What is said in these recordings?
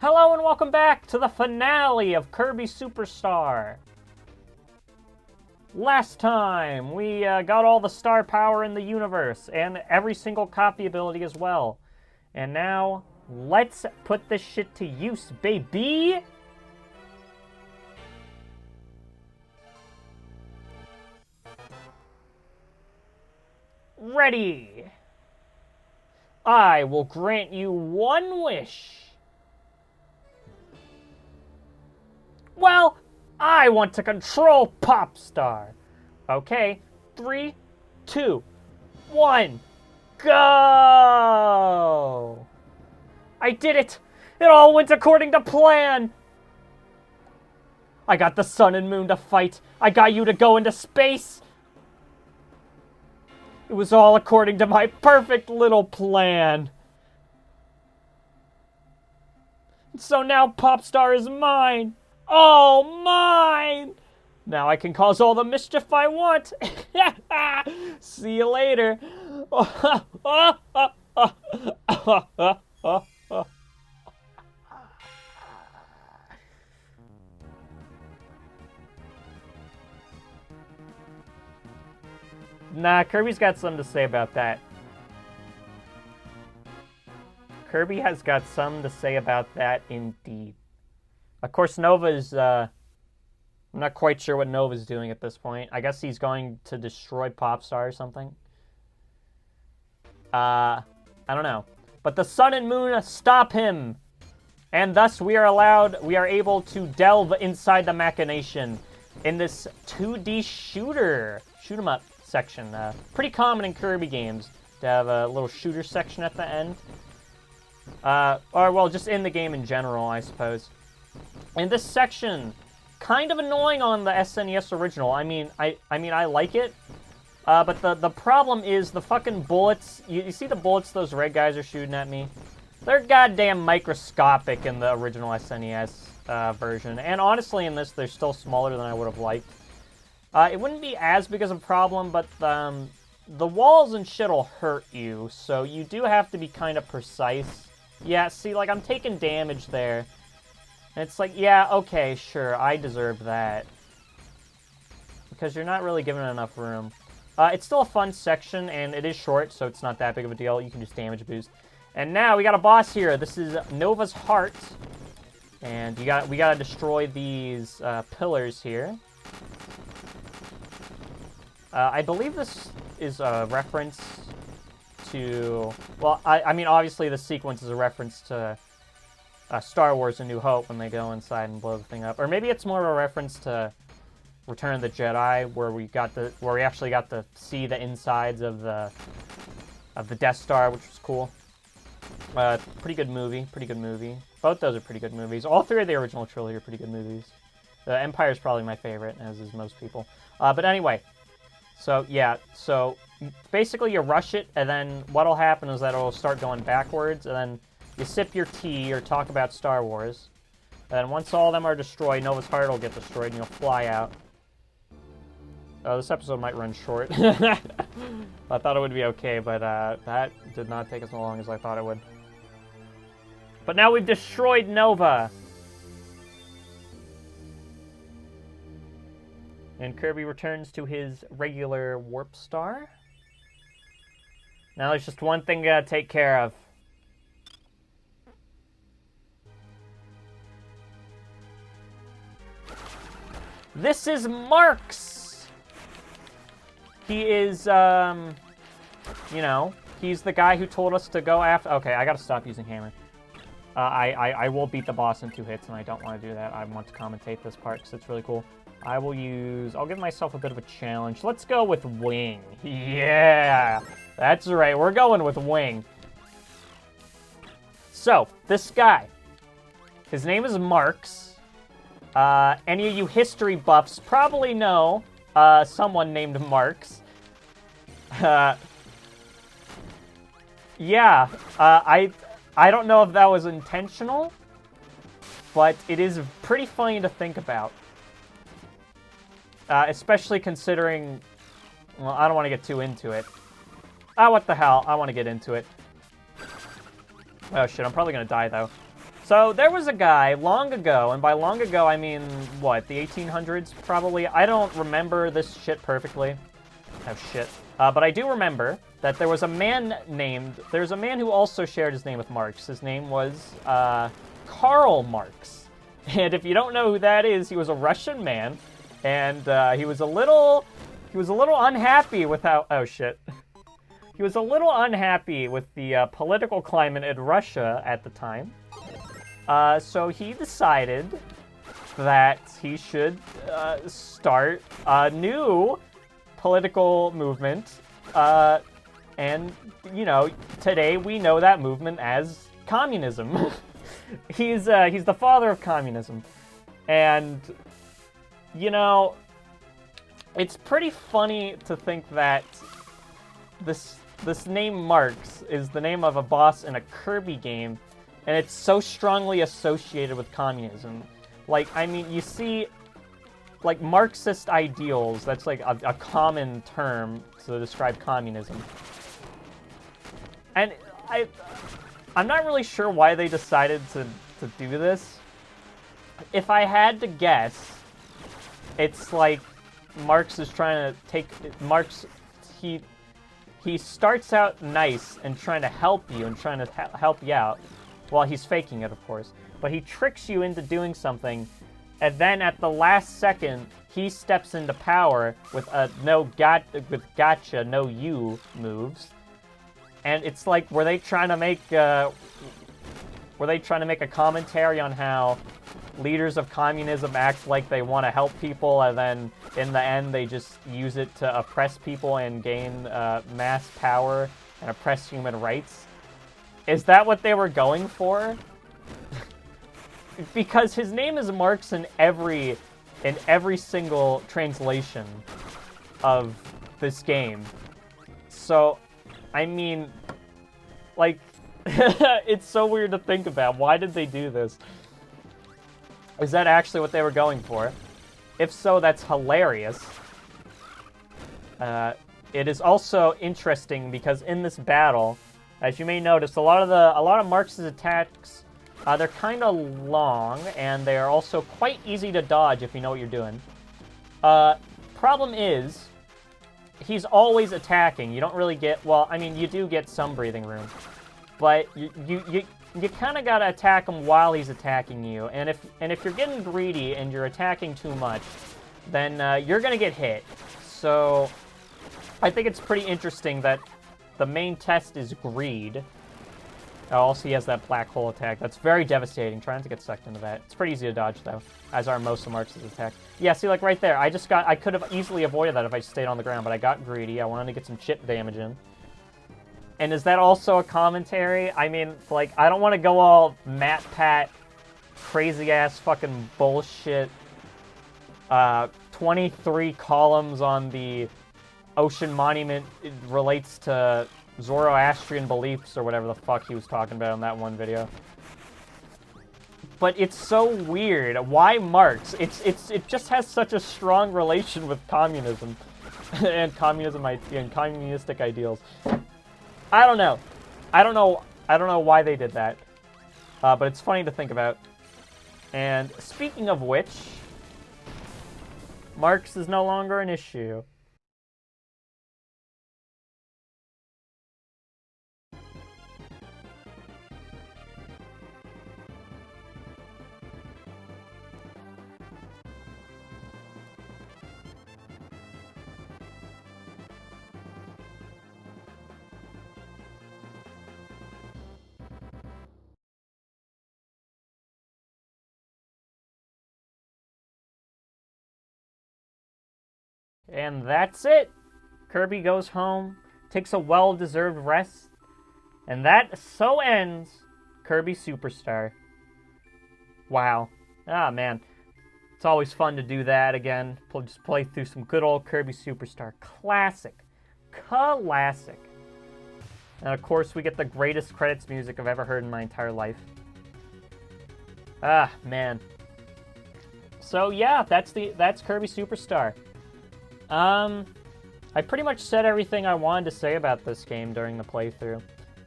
Hello and welcome back to the finale of Kirby Superstar. Last time, we got all the star power in the universe, and every single copy ability as well. And now, let's put this shit to use, baby! Ready! I will grant you one wish. Well, I want to control Popstar. Okay, 3, 2, 1, go! I did it! It all went according to plan! I got the sun and moon to fight. I got you to go into space. It was all according to my perfect little plan. So now Popstar is mine. Oh, mine! Now I can cause all the mischief I want. See you later. Nah, Kirby's got something to say about that. Kirby has got something to say about that indeed. Of course, Nova's, I'm not quite sure what Nova's doing at this point. I guess he's going to destroy Popstar or something. I don't know. But the sun and moon stop him. And thus we are able to delve inside the machination in this 2D shoot 'em up section. Pretty common in Kirby games to have a little shooter section at the end. Or, well, just in the game in general, I suppose. And this section, kind of annoying on the SNES original. I mean, I like it, but the problem is the fucking bullets. You see the bullets those red guys are shooting at me? They're goddamn microscopic in the original SNES version, and honestly, in this, they're still smaller than I would have liked. It wouldn't be as big as a problem, but the walls and shit'll hurt you, so you do have to be kind of precise. Yeah, see, like, I'm taking damage there. And it's like, yeah, okay, sure, I deserve that. Because you're not really given enough room. It's still a fun section, and it is short, so it's not that big of a deal. You can just damage boost. And now we got a boss here. This is Nova's Heart. And we gotta destroy these pillars here. I believe this is a reference to... Well, I mean, obviously the sequence is a reference to... Star Wars: A New Hope when they go inside and blow the thing up, or maybe it's more of a reference to Return of the Jedi, where we actually got to see the insides of the Death Star, which was cool. Pretty good movie. Both those are pretty good movies. All three of the original trilogy are pretty good movies. The Empire is probably my favorite, as is most people. But anyway, so yeah, so basically you rush it, and then what'll happen is that it'll start going backwards, and then you sip your tea or talk about Star Wars. And then once all of them are destroyed, Nova's Heart will get destroyed and you'll fly out. Oh, this episode might run short. I thought it would be okay, but that did not take as long as I thought it would. But now we've destroyed Nova. And Kirby returns to his regular warp star. Now there's just one thing we gotta take care of. This is Marks! He is, you know, he's the guy who told us to go after... Okay, I gotta stop using hammer. I will beat the boss in 2 hits, and I don't want to do that. I want to commentate this part, because it's really cool. I'll give myself a bit of a challenge. Let's go with Wing. Yeah! That's right, we're going with Wing. So, this guy. His name is Marks. Any of you history buffs probably know someone named Marks. Yeah, I don't know if that was intentional, but it is pretty funny to think about. Especially considering... Well, I don't want to get too into it. Ah, what the hell? I want to get into it. Oh shit, I'm probably gonna die though. So there was a guy long ago, and by long ago I mean, what, the 1800s probably? I don't remember this shit perfectly. Oh, shit. But I do remember that there was a man who also shared his name with Marx. His name was Karl Marx. And if you don't know who that is, he was a Russian man, and he was a little unhappy with how, oh shit. He was a little unhappy with the political climate in Russia at the time. So he decided that he should start a new political movement, and, you know, today we know that movement as communism. He's the father of communism, and, you know, it's pretty funny to think that this name Marx is the name of a boss in a Kirby game, and it's so strongly associated with communism. Like, I mean, you see, like, Marxist ideals, that's like a common term to describe communism. And I'm not really sure why they decided to do this. If I had to guess, it's like Marx is trying to take... Marx, he starts out nice and trying to help you and trying to help you out. Well, he's faking it, of course. But he tricks you into doing something, and then at the last second, he steps into power with a gotcha, no you moves. And it's like, were they trying to make a commentary on how leaders of communism act like they want to help people, and then in the end they just use it to oppress people and gain mass power and oppress human rights? Is that what they were going for? Because his name is Marx in every single translation of this game. So, I mean, like, it's so weird to think about. Why did they do this? Is that actually what they were going for? If so, that's hilarious. It is also interesting because in this battle, as you may notice, a lot of Marx's attacks, they're kind of long, and they are also quite easy to dodge if you know what you're doing. Problem is, he's always attacking. You don't really get, well, I mean, you do get some breathing room, but you kind of gotta attack him while he's attacking you. And if you're getting greedy and you're attacking too much, then you're gonna get hit. So I think it's pretty interesting that the main test is greed. Also, he has that black hole attack. That's very devastating, trying to get sucked into that. It's pretty easy to dodge, though, as are most of Marx's attacks. Yeah, see, like, right there, I could have easily avoided that if I stayed on the ground, but I got greedy. I wanted to get some chip damage in. And is that also a commentary? I mean, like, I don't want to go all Matt-Pat, crazy-ass fucking bullshit. 23 columns on the ocean monument, it relates to Zoroastrian beliefs or whatever the fuck he was talking about in that one video. But it's so weird. Why Marx? It just has such a strong relation with communism and communistic ideals. I don't know. I don't know why they did that. But it's funny to think about. And speaking of which, Marx is no longer an issue. And that's it. Kirby goes home, takes a well-deserved rest, and that so ends Kirby Superstar. Wow. Ah, man. It's always fun to do that again. Just play through some good old Kirby Superstar. Classic. Classic. And of course, we get the greatest credits music I've ever heard in my entire life. Ah, man. So yeah, that's Kirby Superstar. I pretty much said everything I wanted to say about this game during the playthrough.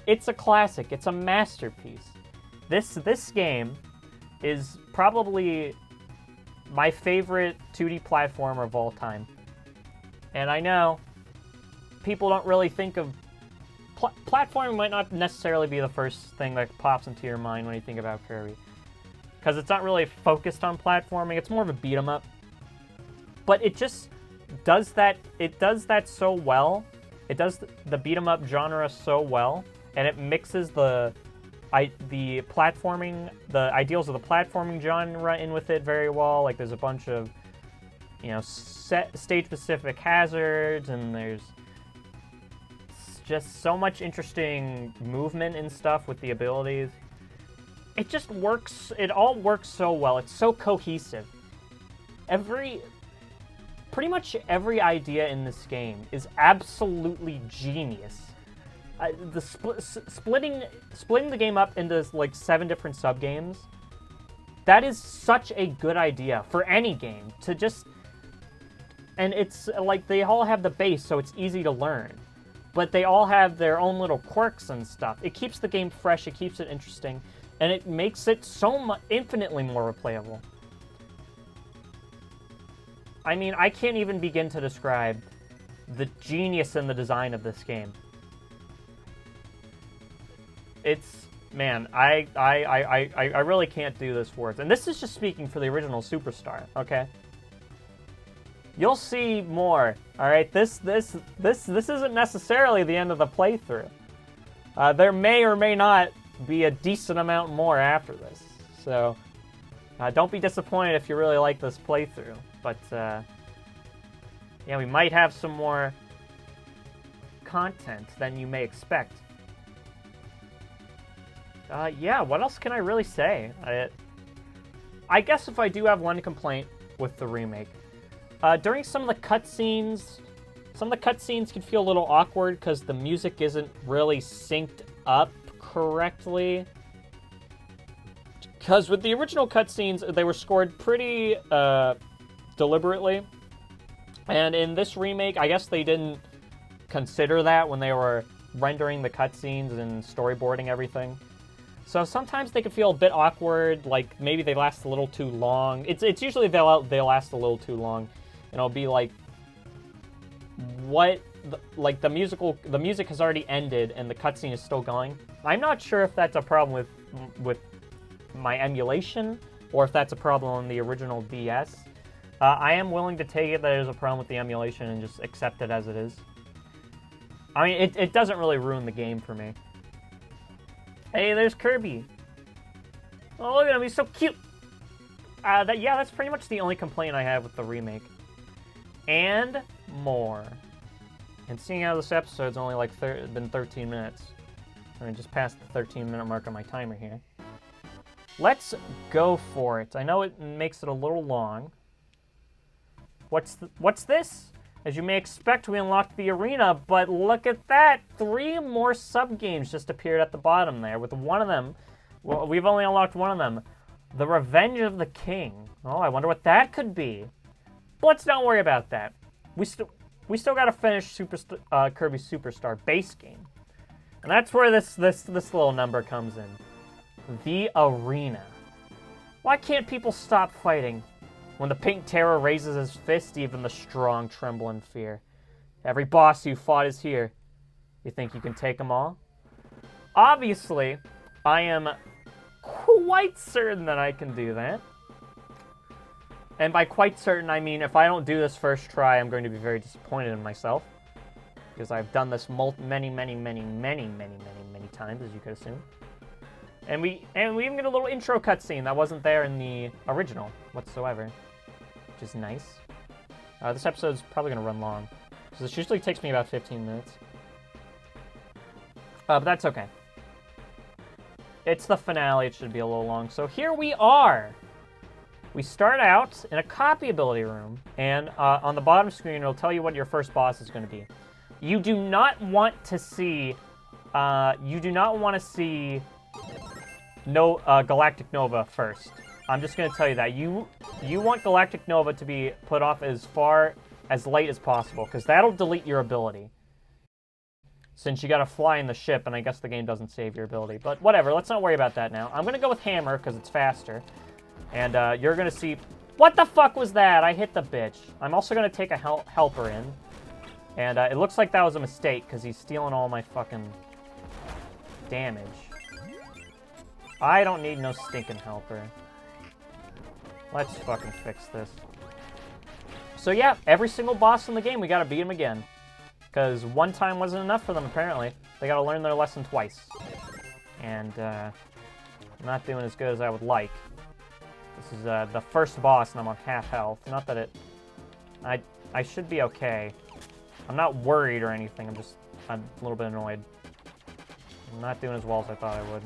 It's a classic. It's a masterpiece. This game is probably my favorite 2D platformer of all time. And I know people don't really think of... platforming might not necessarily be the first thing that pops into your mind when you think about Kirby. Because it's not really focused on platforming. It's more of a beat-em-up. But it just does that... It does that so well. It does the beat-em-up genre so well. And it mixes the platforming, the ideals of the platforming genre in with it very well. Like, there's a bunch of, you know, stage-specific hazards, and there's just so much interesting movement and stuff with the abilities. It just works, it all works so well. It's so cohesive. Pretty much every idea in this game is absolutely genius. Splitting the game up into like 7 different sub-games, that is such a good idea for any game to just... And it's like they all have the base, so it's easy to learn. But they all have their own little quirks and stuff. It keeps the game fresh, it keeps it interesting, and it makes it so infinitely more replayable. I mean, I can't even begin to describe the genius in the design of this game. It's... Man, I really can't do this words. And this is just speaking for the original Superstar, okay? You'll see more, alright? This isn't necessarily the end of the playthrough. There may or may not be a decent amount more after this. So, don't be disappointed if you really like this playthrough. But, yeah, we might have some more content than you may expect. Yeah, what else can I really say? I guess if I do have one complaint with the remake, during some of the cutscenes can feel a little awkward because the music isn't really synced up correctly. Because with the original cutscenes, they were scored pretty deliberately. And in this remake, I guess they didn't consider that when they were rendering the cutscenes and storyboarding everything. So sometimes they can feel a bit awkward, like maybe they last a little too long. It's usually they'll last a little too long, and it'll be like, the music has already ended and the cutscene is still going. I'm not sure if that's a problem with my emulation or if that's a problem on the original DS. I am willing to take it that there's a problem with the emulation and just accept it as it is. I mean, it doesn't really ruin the game for me. Hey, there's Kirby. Oh, look at him, he's so cute. That's pretty much the only complaint I have with the remake. And more. And seeing how this episode's only like been 13 minutes. I mean, just past the 13-minute mark on my timer here. Let's go for it. I know it makes it a little long. What's this? As you may expect, we unlocked the arena, but look at that! 3 more sub-games just appeared at the bottom there, with one of them... Well, we've only unlocked one of them. The Revenge of the King. Oh, I wonder what that could be. But let's not worry about that. We still gotta finish Kirby Superstar base game. And that's where this little number comes in. The arena. Why can't people stop fighting? When the Pink Terror raises his fist, even the strong tremble in fear. Every boss you fought is here. You think you can take them all? Obviously, I am quite certain that I can do that. And by quite certain, I mean if I don't do this first try, I'm going to be very disappointed in myself. Because I've done this many times, as you could assume. And we even get a little intro cutscene that wasn't there in the original whatsoever. Which is nice. This episode's probably going to run long. Because this usually takes me about 15 minutes. But that's okay. It's the finale, it should be a little long. So here we are! We start out in a copy ability room. And on the bottom screen, it'll tell you what your first boss is going to be. You do not want to see... Galactic Nova first. I'm just going to tell you that. You want Galactic Nova to be put off as late as possible, because that'll delete your ability. since you gotta fly in the ship, and I guess the game doesn't save your ability. But whatever, let's not worry about that now. I'm gonna go with hammer, because it's faster. And you're gonna see... What the fuck was that? I hit the bitch. I'm also gonna take a helper in. And it looks like that was a mistake, because he's stealing all my fucking damage. I don't need no stinking helper. Let's fucking fix this. So yeah, every single boss in the game, we gotta beat him again. Because one time wasn't enough for them, apparently. They gotta learn their lesson twice. And, I'm not doing as good as I would like. This is, the first boss, and I'm on half health. Not that it... I should be okay. I'm not worried or anything, I'm a little bit annoyed. I'm not doing as well as I thought I would.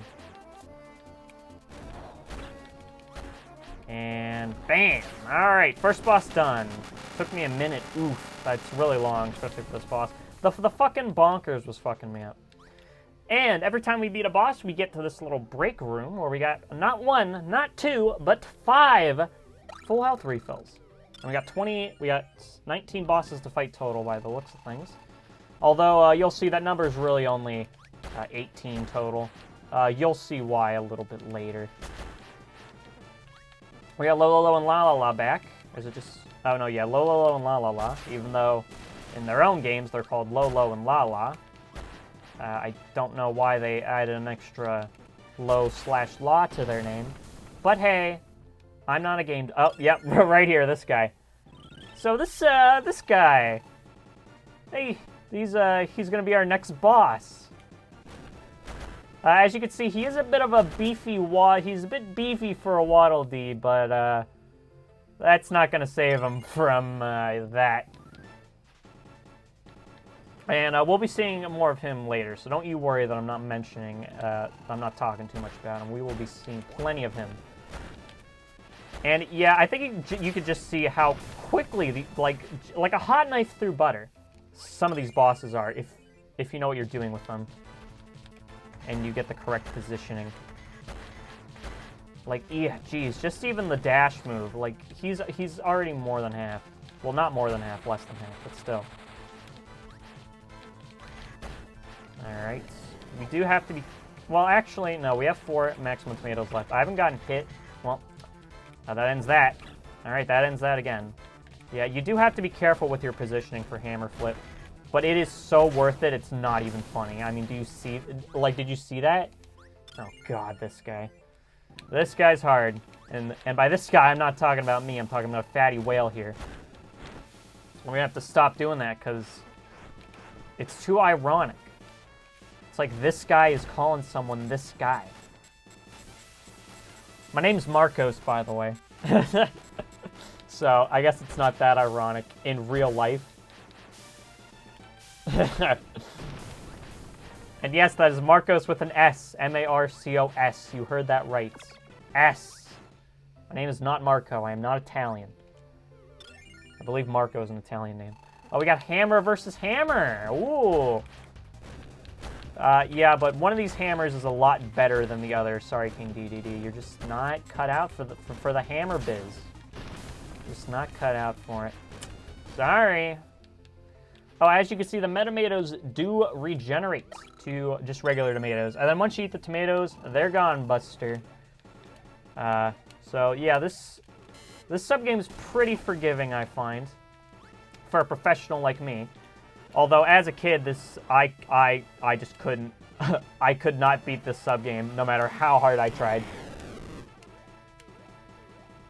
And bam! Alright, first boss done. Took me a minute. Oof, that's really long, especially for this boss. The fucking bonkers was fucking me up. And every time we beat a boss, we get to this little break room where we got not 1, not 2, but 5 full health refills. And we got 19 bosses to fight total by the looks of things. Although you'll see that number is really only 18 total. You'll see why a little bit later. We got Lolo and La back. Or is it just... Oh, no, yeah, Lolo and La. Even though in their own games they're called Lolo and La. I don't know why they added an extra Lo/La to their name. But hey, I'm not a game... Oh, yep, right here, this guy. So this guy... Hey, he's gonna be our next boss. As you can see, he is a bit of a beefy he's a bit beefy for a Waddle Dee, but that's not gonna save him from that. And we'll be seeing more of him later, so don't you worry that I'm not mentioning, I'm not talking too much about him. We will be seeing plenty of him. And yeah, I think you could just see how quickly, like a hot knife through butter, some of these bosses are, if you know what you're doing with them. And you get the correct positioning. Like, yeah, geez, just even the dash move, like, he's already more than half. Well, not more than half, less than half, but still. Alright, we do have to be... Well, actually, no, we have 4 maximum tomatoes left. I haven't gotten hit. Well, that ends that. Alright, that ends that again. Yeah, you do have to be careful with your positioning for hammer flip. But it is so worth it, it's not even funny. I mean, do you see... Like, did you see that? Oh, God, this guy. This guy's hard. And by this guy, I'm not talking about me. I'm talking about Fatty Whale here. We're gonna have to stop doing that, because it's too ironic. It's like this guy is calling someone this guy. My name's Marcos, by the way. So, I guess it's not that ironic in real life. And yes, that is Marcos with an S. M-A-R-C-O-S. You heard that right. S. My name is not Marco. I am not Italian. I believe Marco is an Italian name. Oh, we got Hammer versus Hammer. Ooh. Yeah, but one of these hammers is a lot better than the other. Sorry, King DDD. You're just not cut out for the hammer biz. Just not cut out for it. Sorry. Oh, as you can see, the tomatoes do regenerate to just regular tomatoes. And then once you eat the tomatoes, they're gone, Buster. So, yeah, this sub-game is pretty forgiving, I find, for a professional like me. Although, as a kid, I just couldn't. I could not beat this sub-game, no matter how hard I tried.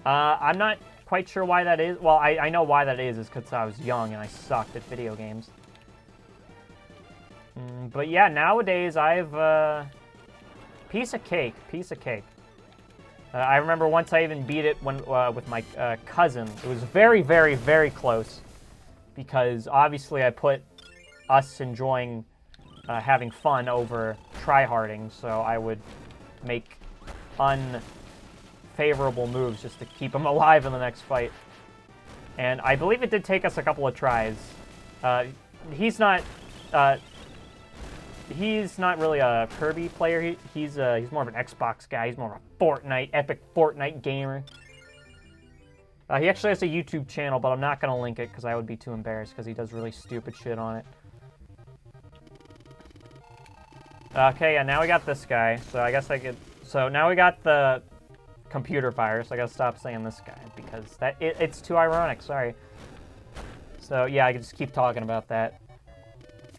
I'm not quite sure why that is. Well, I know why that is because I was young and I sucked at video games. But yeah, nowadays I've piece of cake. I remember once I even beat it when with my cousin. It was very, very, very close because obviously I put us enjoying having fun over tryharding, so I would make unfavorable moves just to keep him alive in the next fight. And I believe it did take us a couple of tries. He's not really a Kirby player. He's more of an Xbox guy. He's more of a epic Fortnite gamer. He actually has a YouTube channel, but I'm not going to link it because I would be too embarrassed because he does really stupid shit on it. Okay, yeah, now we got this guy. So I guess I could... So now we got the computer virus. I gotta stop saying this guy because it's too ironic. Sorry. So yeah, I can just keep talking about that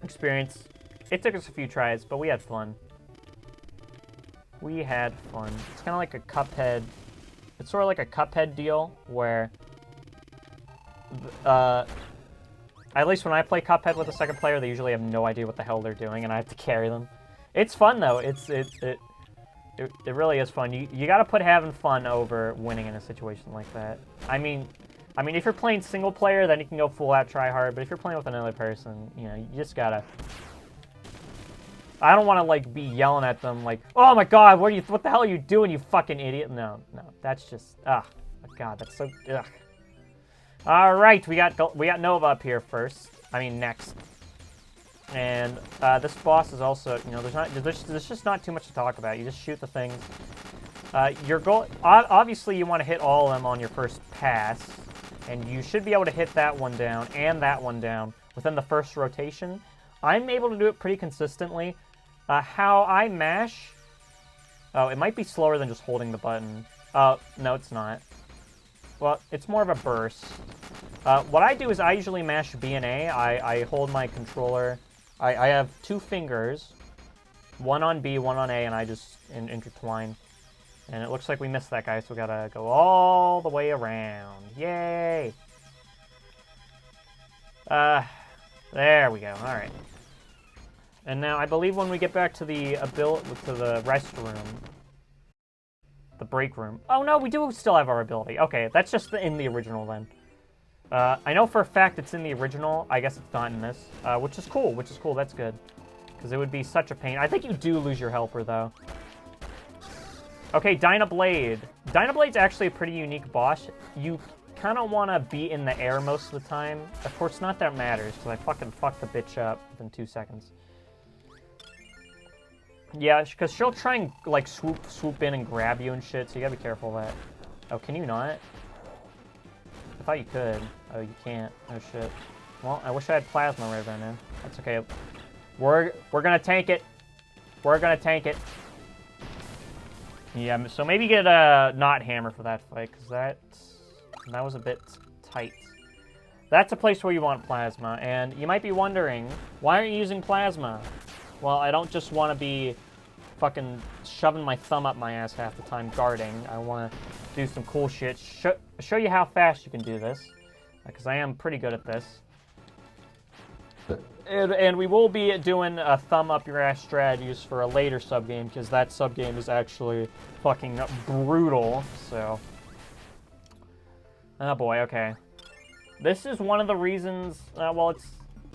experience. It took us a few tries, but we had fun. We had fun. It's kind of like a Cuphead. It's sort of like a Cuphead deal where, at least when I play Cuphead with a second player, they usually have no idea what the hell they're doing, and I have to carry them. It's fun though. It really is fun. You got to put having fun over winning in a situation like that. I mean, if you're playing single player, then you can go full out try hard. But if you're playing with another person, you know, you just gotta. I don't want to like be yelling at them like, "Oh my God, what the hell are you doing, you fucking idiot?" No, that's just my God, that's so ugh. All right, we got Nova up here first. I mean next, and this boss is also, you know, there's just not too much to talk about. You just shoot the things. Your goal, obviously, you want to hit all of them on your first pass, and you should be able to hit that one down and that one down within the first rotation. I'm able to do it pretty consistently. How I mash... Oh, it might be slower than just holding the button. No, it's not. Well, it's more of a burst. What I do is I usually mash B and A. I hold my controller. I have two fingers. One on B, one on A, and I just intertwine. And it looks like we missed that guy, so we gotta go all the way around. Yay! There we go. All right. And now I believe when we get back to the restroom, the break room. Oh no, we do still have our ability. Okay, that's just in the original then. I know for a fact it's in the original. I guess it's not in this, which is cool. That's good, because it would be such a pain. I think you do lose your helper though. Okay, Dynablade. Dynablade's actually a pretty unique boss. You kind of want to be in the air most of the time. Of course, not that matters, because I fucking fucked the bitch up within 2 seconds. Yeah, because she'll try and, like, swoop in and grab you and shit, so you gotta be careful of that. Oh, can you not? I thought you could. Oh, you can't. Oh, shit. Well, I wish I had plasma right there, man. That's okay. We're gonna tank it. We're gonna tank it. Yeah, so maybe get a not hammer for that fight, because that was a bit tight. That's a place where you want plasma, and you might be wondering, why aren't you using plasma? Well, I don't just want to be fucking shoving my thumb up my ass half the time guarding. I want to do some cool shit. Show you how fast you can do this, because I am pretty good at this. And we will be doing a thumb up your ass strategies for a later subgame, because that subgame is actually fucking brutal, so. Oh boy, okay. This is one of the reasons,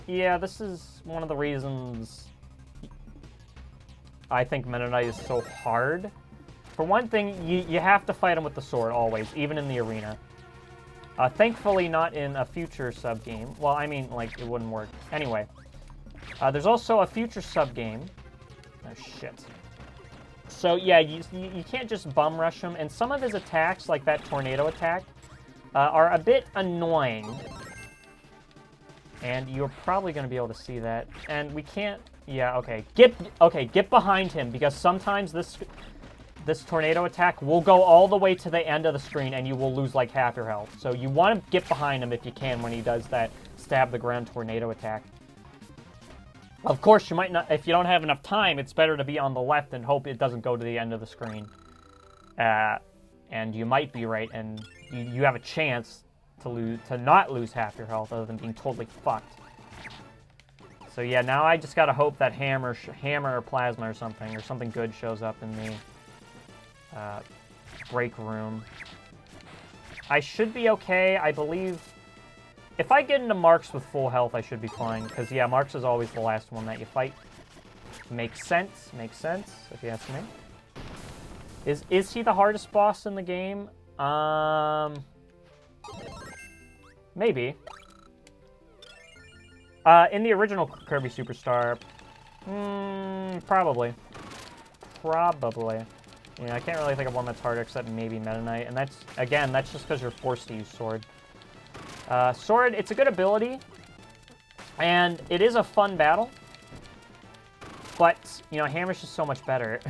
this is one of the reasons I think Meta Knight is so hard. For one thing, you have to fight him with the sword always, even in the arena. Thankfully not in a future subgame. Well, I mean, like, it wouldn't work. Anyway. There's also a future subgame. Oh, shit. So, yeah, you can't just bum rush him. And some of his attacks, like that tornado attack, are a bit annoying. And you're probably going to be able to see that. And we can't... Yeah, okay. Get behind him, because sometimes this tornado attack will go all the way to the end of the screen, and you will lose, like, half your health. So you want to get behind him if you can when he does that stab the ground tornado attack. Of course, you might not... If you don't have enough time, it's better to be on the left and hope it doesn't go to the end of the screen. And you might be right, and you have a chance to not lose half your health, other than being totally fucked. So yeah, now I just gotta hope that hammer or plasma or something good shows up in the break room. I should be okay, I believe. If I get into Marks with full health, I should be fine, because yeah, Marks is always the last one that you fight. Makes sense, if you ask me. Is he the hardest boss in the game? Maybe. In the original Kirby Superstar, probably. Yeah, I can't really think of one that's harder except maybe Meta Knight, and that's just because you're forced to use Sword. Sword, it's a good ability, and it is a fun battle. But, you know, Hammer's just so much better.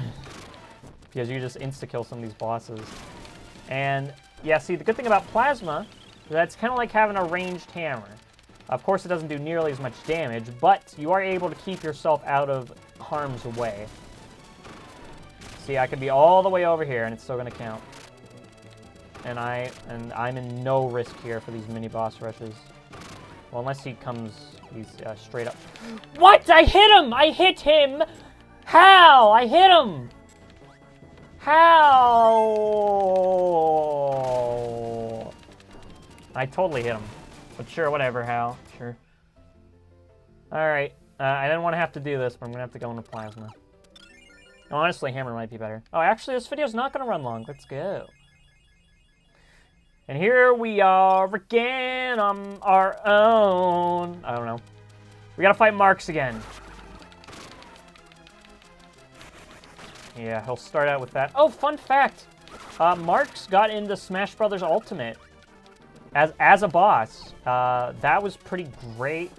Because you just insta-kill some of these bosses. And, yeah, see, the good thing about Plasma is that it's kind of like having a ranged hammer. Of course, it doesn't do nearly as much damage, but you are able to keep yourself out of harm's way. See, I could be all the way over here, and it's still going to count. And I'm in no risk here for these mini-boss rushes. Well, unless he comes, he's straight up. What? I hit him! I hit him! How? I hit him! How? I totally hit him. But sure, whatever, Hal. Sure. Alright. I didn't want to have to do this, but I'm going to have to go into Plasma. Honestly, Hammer might be better. Oh, actually, this video's not going to run long. Let's go. And here we are again on our own. I don't know. We got to fight Marks again. Yeah, he'll start out with that. Oh, fun fact. Marks got into Smash Brothers Ultimate as a boss. That was pretty great.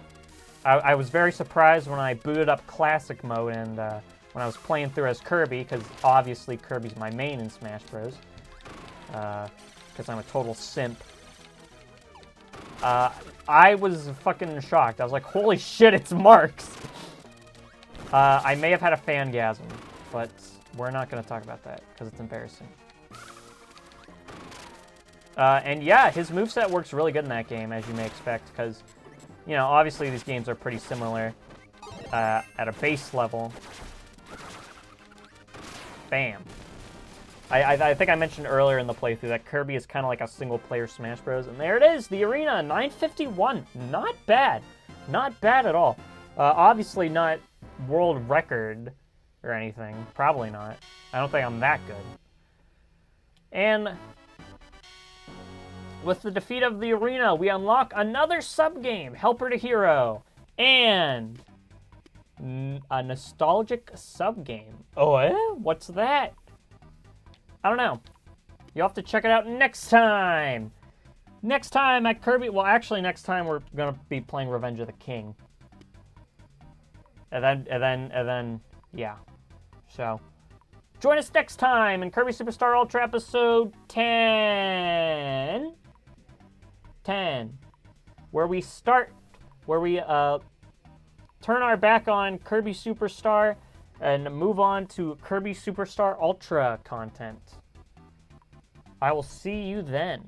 I was very surprised when I booted up Classic mode and when I was playing through as Kirby, because obviously Kirby's my main in Smash Bros. Because I'm a total simp. I was fucking shocked. I was like, holy shit, it's Marks! I may have had a fangasm, but we're not going to talk about that, because it's embarrassing. And yeah, his moveset works really good in that game, as you may expect, because, you know, obviously these games are pretty similar at a base level. Bam. I think I mentioned earlier in the playthrough that Kirby is kind of like a single-player Smash Bros. And there it is, the arena, 951. Not bad. Not bad at all. Obviously not world record or anything. Probably not. I don't think I'm that good. And with the defeat of the arena, we unlock another sub-game, Helper to Hero, and a nostalgic sub-game. Oh, eh? What's that? I don't know. You'll have to check it out next time. Next time at Kirby... Well, actually, next time we're going to be playing Revenge of the King. And then, yeah. So, join us next time in Kirby Superstar Ultra episode 10. 10. Where we turn our back on Kirby Superstar and move on to Kirby Superstar Ultra content. I will see you then.